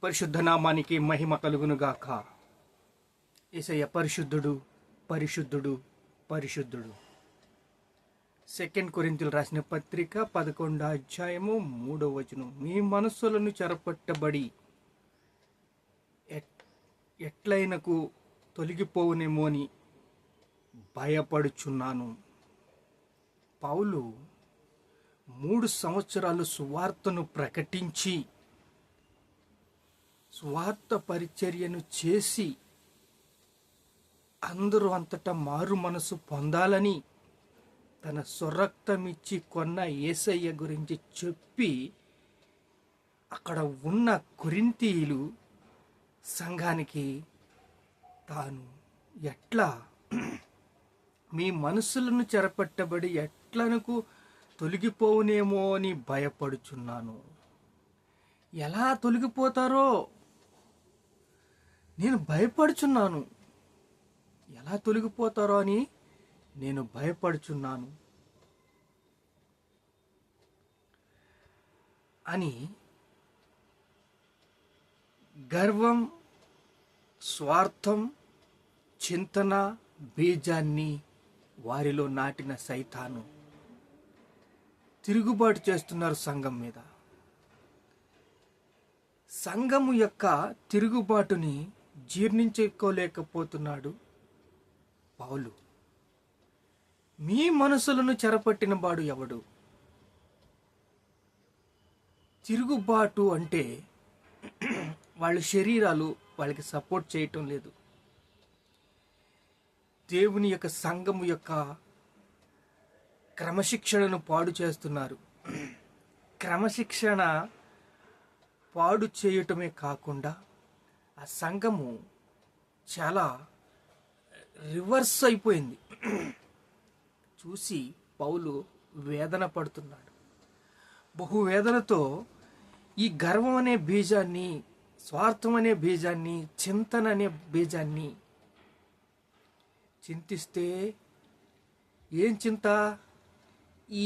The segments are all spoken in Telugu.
పరిశుద్ధ నామానికి మహిమ కలుగునుగాక. యేసయ్య పరిశుద్ధుడు, పరిశుద్ధుడు, పరిశుద్ధుడు. 2 కొరింథీయులు రాసిన పత్రిక 11వ అధ్యాయము 3వ వచనం. మీ మనస్సులను చెరపట్టబడి ఎట్లైనకు తొలగిపోవునేమో అని భయపడుచున్నాను. పౌలు 3 సంవత్సరాలు సువార్తను ప్రకటించి స్వార్థ పరిచర్యను చేసి అందరూ అంతటా మారు మనసు పొందాలని తన స్వరక్తమిచ్చి కొన్న యేసయ్య గురించి చెప్పి అక్కడ ఉన్న కొరింథీయులు సంఘానికి తాను ఎట్లా మీ మనసులను చెరపట్టబడి ఎట్లనకు తొలగిపోవునేమో అని భయపడుచున్నాను. ఎలా తొలగిపోతారో నేను భయపడుచున్నాను. ఎలా తొలగిపోతారో అని నేను భయపడుచున్నాను అని గర్వం, స్వార్థం, చింతన బీజాన్ని వారిలో నాటిన సైతాను తిరుగుబాటు చేస్తున్నారు సంఘం మీద. సంఘము యొక్క తిరుగుబాటుని జీర్ణించుకోలేకపోతున్నాడు పౌలు. మీ మనసులను చెరపట్టిన వాడు ఎవడు? తిరుగుబాటు అంటే వాళ్ళ శరీరాలు వాళ్ళకి సపోర్ట్ చేయటం లేదు. దేవుని యొక్క సంఘము యొక్క క్రమశిక్షణను పాడు చేస్తున్నారు. క్రమశిక్షణ పాడు చేయటమే కాకుండా ఆ సంఘము చాలా రివర్స్ అయిపోయింది. చూసి పౌలు వేదన పడుతున్నాడు. బహువేదనతో ఈ గర్వం అనే బీజాన్ని, స్వార్థం అనే బీజాన్ని, చింతన అనే బీజాన్ని చింతిస్తే ఏం చింత?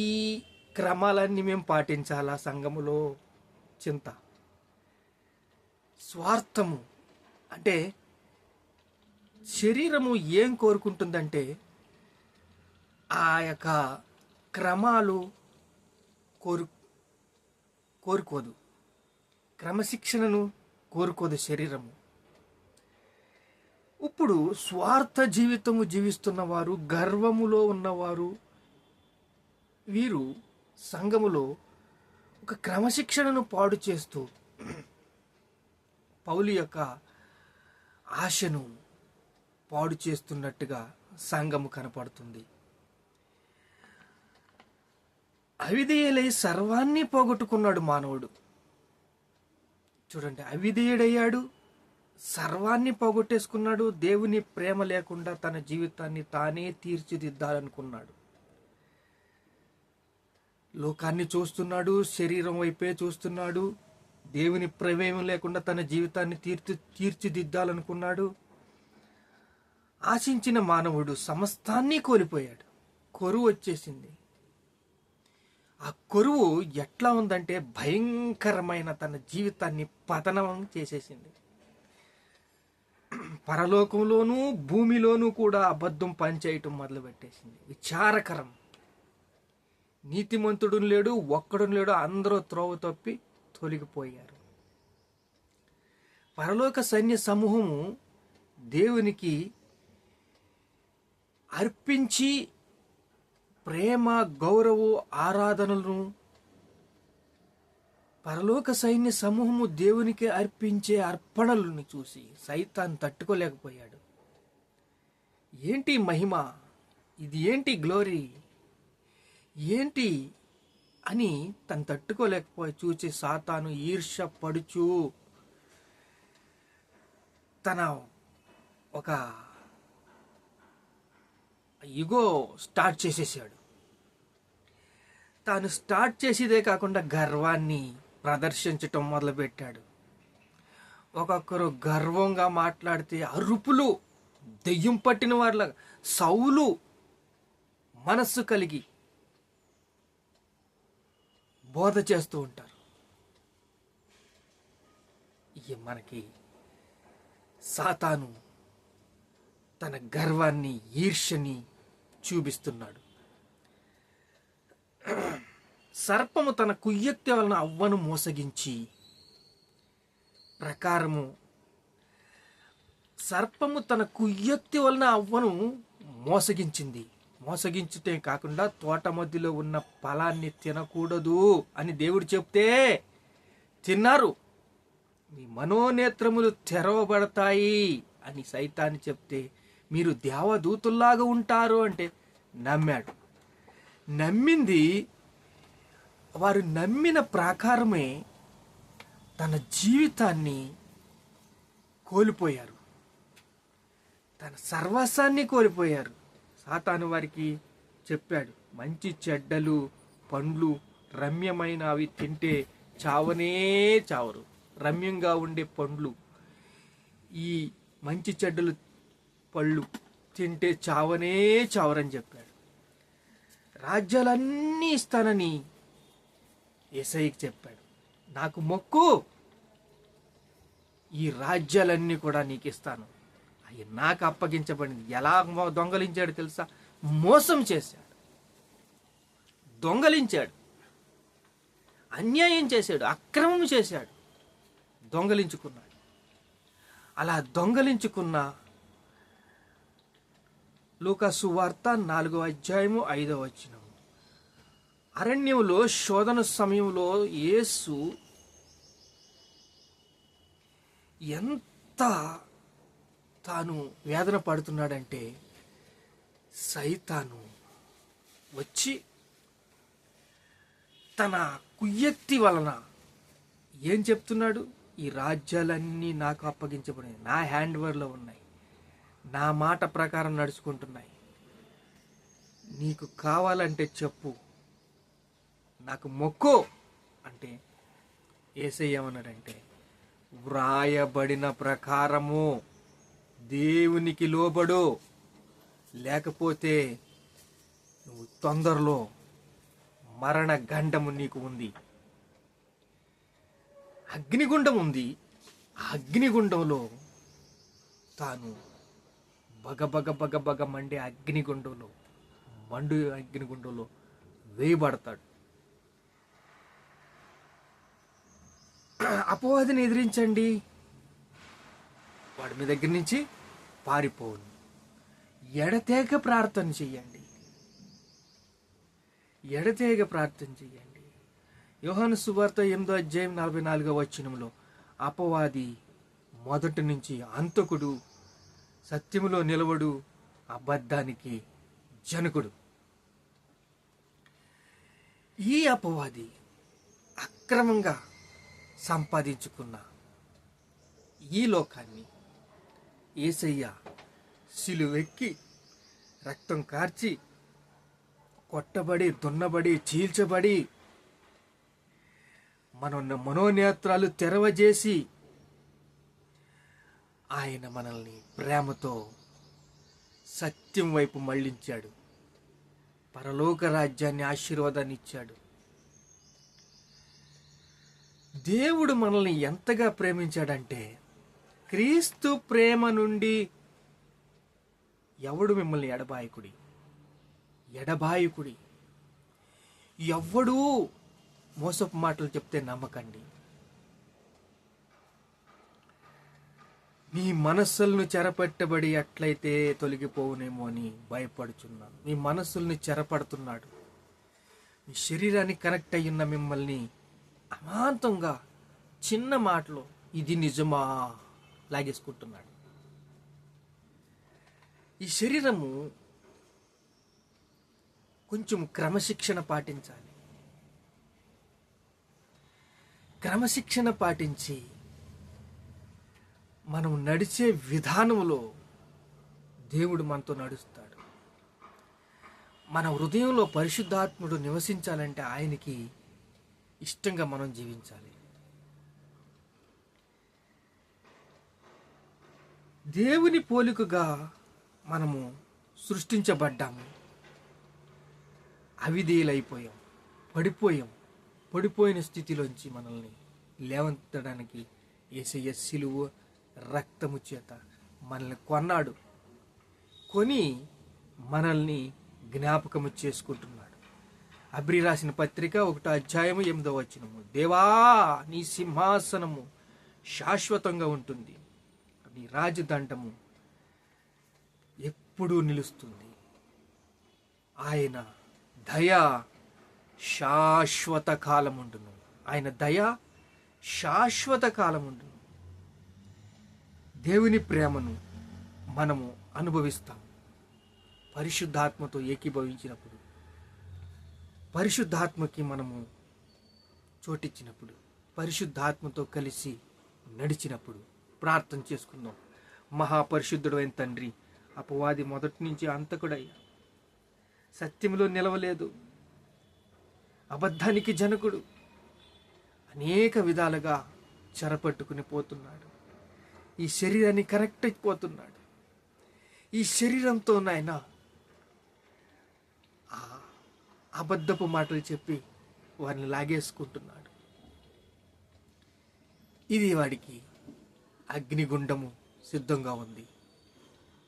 ఈ క్రమాలన్నీ మేము పాటించాలా సంఘములో చింత. స్వార్థము అంటే శరీరము ఏం కోరుకుంటుందంటే ఆ యొక్క క్రమాలు కోరుకోదు, క్రమశిక్షణను కోరుకోదు శరీరము. ఇప్పుడు స్వార్థ జీవితము జీవిస్తున్నవారు, గర్వములో ఉన్నవారు, వీరు సంఘములో ఒక క్రమశిక్షణను పాడు చేస్తూ పౌలు యొక్క ఆశను పాడు చేస్తున్నట్టుగా సంఘము కనపడుతుంది. అవిధేయులై సర్వాన్ని పోగొట్టుకున్నాడు మానవుడు. చూడండి, అవిధేయుడయ్యాడు, సర్వాన్ని పోగొట్టేసుకున్నాడు. దేవుని ప్రేమ లేకుండా తన జీవితాన్ని తానే తీర్చిదిద్దాలనుకున్నాడు. లోకాన్ని చూస్తున్నాడు, శరీరం వైపే చూస్తున్నాడు. దేవుని ప్రమేయం లేకుండా తన జీవితాన్ని తీర్చిదిద్దాలనుకున్నాడు. ఆశించిన మానవుడు సమస్తాన్ని కోల్పోయాడు. కొరువు వచ్చేసింది. ఆ కొరువు ఎట్లా ఉందంటే భయంకరమైన తన జీవితాన్ని పతనం చేసేసింది. పరలోకంలోనూ భూమిలోనూ కూడా అబద్ధం పనిచేయటం మొదలుపెట్టేసింది. విచారకరం. నీతిమంతుడు లేడు, ఒక్కడు లేడు, అందరూ త్రోవ తప్పి తొలగిపోయారు. పరలోక సైన్య సమూహము దేవునికి అర్పించి ప్రేమ, గౌరవ, ఆరాధనలను పరలోక సైన్య సమూహము దేవునికి అర్పించే అర్పణలను చూసి సైతాన్ తట్టుకోలేకపోయాడు. ఏంటి మహిమ, ఇది ఏంటి గ్లోరీ, ఏంటి అని తను తట్టుకోలేకపోయి చూసి సాతాను ఈర్ష్య పడుచు తన ఒక ఇగో స్టార్ట్ చేసేసాడు. తాను స్టార్ట్ చేసేదే కాకుండా గర్వాన్ని ప్రదర్శించటం మొదలుపెట్టాడు. ఒక్కొక్కరు గర్వంగా మాట్లాడితే అరుపులు, దెయ్యం పట్టిన వాళ్ళ సౌలు మనస్సు కలిగి బోధ చేస్తూ ఉంటారు. మనకి సాతాను తన గర్వాన్ని, ఈర్ష్యని చూపిస్తున్నాడు. సర్పము తన కుయ్యక్తి వలన అవ్వను మోసగించి ప్రకారము సర్పము తన కుయ్యక్తి వలన అవ్వను మోసగించింది. మోసగించుటే కాకుండా తోట మధ్యలో ఉన్న ఫలాన్ని తినకూడదు అని దేవుడు చెప్తే తిన్నారు. మీ మనోనేత్రములు తెరవబడతాయి అని సైతాన్ని చెప్తే మీరు దేవదూతుల్లాగా ఉంటారు అంటే నమ్మాడు. వారు నమ్మిన ప్రకారమే తన జీవితాన్ని కోల్పోయారు, తన సర్వస్వాన్ని కోల్పోయారు. సాతాను వారికి చెప్పాడు, మంచి చెడ్డలు పండ్లు రమ్యమైన అవి తింటే చావనే చావరు. రమ్యంగా ఉండే పండ్లు, ఈ మంచి చెడ్డలు పళ్ళు తింటే చావనే చావరని చెప్పాడు. రాజ్యాలన్నీ ఇస్తానని యేసయ్యకి చెప్పాడు. నాకు మొక్కు, ఈ రాజ్యాలన్నీ కూడా నీకు ఇస్తాను. అవి నాకు అప్పగించబడింది. ఎలా దొంగలించాడు తెలుసా? మోసం చేశాడు, దొంగలించాడు, అన్యాయం చేశాడు, అక్రమం చేశాడు, దొంగలించుకున్నాడు. అలా దొంగలించుకున్న లూకా సువార్త 4వ అధ్యాయము 5వ వచనం. అరణ్యంలో శోధన సమయంలో యేసు ఎంత తాను వేదన పడుతున్నాడంటే సైతాను వచ్చి తన కుయ్యక్తి వలన ఏం చెప్తున్నాడు? ఈ రాజ్యాలన్నీ నాకు అప్పగించబడినాయి, నా హ్యాండ్ ఓవర్లో ఉన్నాయి, నా మాట ప్రకారం నడుచుకుంటున్నాయి, నీకు కావాలంటే చెప్పు, నాకు మొక్కు అంటే యేసయ్య ఏమన్నాడంటే, వ్రాయబడిన ప్రకారము దేవునికి లోబడు, లేకపోతే నువ్వు తొందరలో మరణ గండము నీకు ఉంది. అగ్నిగుండం ఉంది. ఆ అగ్నిగుండంలో తాను బగ మండే అగ్నిగుండంలో వేయబడతాడు. అపవాదిని ఎదిరించండి, వాడి మీ దగ్గర నుంచి పారిపోను. ఎడతెగ ప్రార్థన చెయ్యండి. యోహాను సువార్త 8వ అధ్యాయం 44వ వచనంలో అపవాది మొదటి నుంచి అంతకుడు, సత్యములో నిలవడు, అబద్ధానికి జనకుడు. ఈ అపవాది అక్రమంగా సంపాదించుకున్న ఈ లోకాన్ని యేసయ్య సిలువెక్కి రక్తం కార్చి కొట్టబడి, దున్నబడి, చీల్చబడి, మనోనేత్రాలు తెరవజేసి ఆయన మనల్ని ప్రేమతో సత్యం వైపు మళ్ళించాడు. పరలోక రాజ్యాన్ని, ఆశీర్వాదాన్ని ఇచ్చాడు. దేవుడు మనల్ని ఎంతగా ప్రేమించాడంటే, క్రీస్తు ప్రేమ నుండి ఎవడు మిమ్మల్ని ఎడబాయకుడి ఎవ్వడూ మోసపు మాటలు చెప్తే నమ్మకండి. మీ మనస్సులను చెరపట్టబడి అట్లయితే తొలగిపోవునేమో అని భయపడుచున్నాను. మీ మనస్సుల్ని చెరపడుతున్నాడు. మీ శరీరానికి కనెక్ట్ అయ్యున్న మిమ్మల్ని అమాంతంగా చిన్న మాటలో ఇది నిజమా లాగేసుకుంటున్నాడు. ఈ శరీరము కొంచెం క్రమశిక్షణ పాటించాలి. క్రమశిక్షణ పాటించి మనం నడిచే విధానంలో దేవుడు మనతో నడుస్తాడు. మన హృదయంలో పరిశుద్ధాత్ముడు నివసించాలంటే ఆయనకి ఇష్టంగా మనం జీవించాలి. దేవుని పోలికగా మనము సృష్టించబడ్డాము. అవిధేయులైపోయాం, పడిపోయిన స్థితిలోంచి మనల్ని లేవనెత్తడానికి యేసయ్య సిలువ రక్తము చేత మనల్ని కొన్నాడు, కొని మనల్ని జ్ఞాపకము చేసుకుంటున్నాడు. అబ్రి రాసిన పత్రిక 1:8 దేవా నీ సింహాసనము శాశ్వతంగా ఉంటుంది, నీ రాజదండము ఎప్పుడూ నిలుస్తుంది. ఆయన దయ శాశ్వత కాలముండును. ఆయన దయ శాశ్వత కాలముండును. దేవుని ప్రేమను మనము అనుభవిస్తాం పరిశుద్ధాత్మతో ఏకీభవించినప్పుడు, పరిశుద్ధాత్మకి మనము చోటిచ్చినప్పుడు, పరిశుద్ధాత్మతో కలిసి నడిచినప్పుడు. ప్రార్థన చేసుకుందాం. మహాపరిశుద్ధుడు అయిన తండ్రి, అపవాది మొదటి నుంచి అంతకుడయ్యా, సత్యంలో నిలవలేదు, అబద్ధానికి జనకుడు, అనేక విధాలుగా చెరపట్టుకుని పోతున్నాడు. ఈ శరీరాన్ని కనెక్ట్ అయిపోతున్నాడు. ఈ శరీరంతో నాయన అబద్ధపు మాటలు చెప్పి వారిని లాగేసుకుంటున్నాడు. ఇది వాడికి అగ్నిగుండము సిద్ధంగా ఉంది.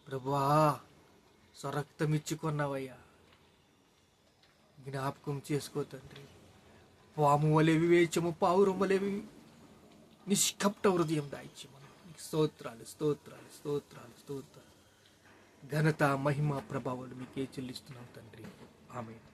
ప్రభువా, స్వరక్తమిచ్చుకున్నావయ్యా, జ్ఞాపకం చేసుకో తండ్రి. పాము వలె వివేచము, పావురం వలె నిష్కపట హృదయం దాయిచ్చి స్తోత్రాలు స్తోత్రాలు స్తోత్రాలు స్తోత్రాలు. ఘనత, మహిమ, ప్రభావాలు మీకే చెల్లిస్తున్నాం తండ్రి. ఆమేన్.